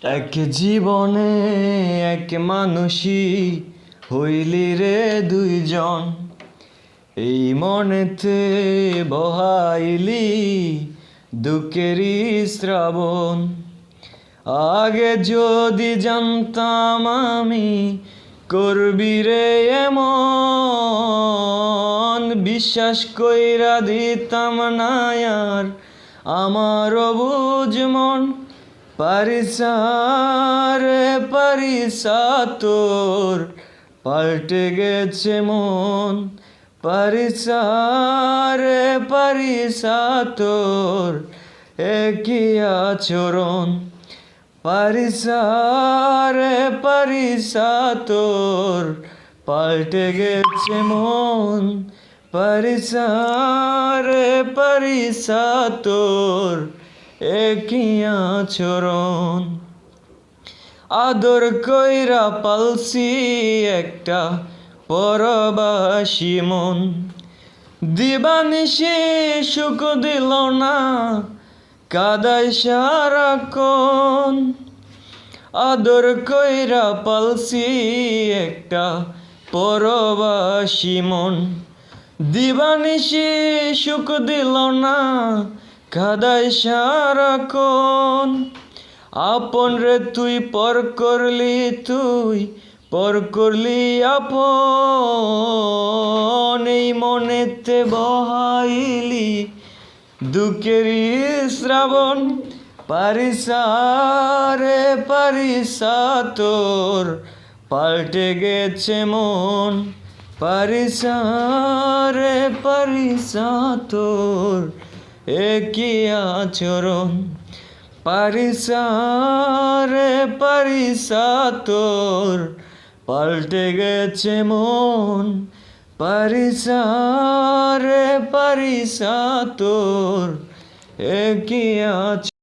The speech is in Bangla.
এক জীবনে এক মানুষই হইলি রে দুইজন, এই মনেতে বহাইলি দুঃখেরই শ্রাবণ। আগে যদি জানতাম আমি করবি রে এমন, বিশ্বাস কইরা দিতাম না আর আমার অবুঝ মন। পারিসা রে পারিসা তোর পাল্টে গেছে মন, পারিসা রে পারিসা তোর একই আচরণ। পারিসা রে পারিসা তোর পাল্টে গেছে মন, পারিসা রে পারিসা তোর একই আচরণ। আদর কইরা পালছি একটা পরবাসী মন, দিবানিশি সুখ দিল না কাদায় সারাক্ষণ। আদর কইরা পালছি একটা পরবাসী মন, দিবানিশি সুখ দিল না কাদায় সারাক্ষণ। আপন রে তুই পর করলি, তুই পর করলি আপন, এই মনেতে বহাইলি দুঃখেরই শ্রাবণ। পারিসা রে পারিসা তোর পাল্টে গেছে মন, পারিসা রে পারিসা তোর একই আচরণ। পারিসা রে পারিসা তোর পাল্টে গেছে মন, পারিসা রে পারিসা তোর একই আচরণ।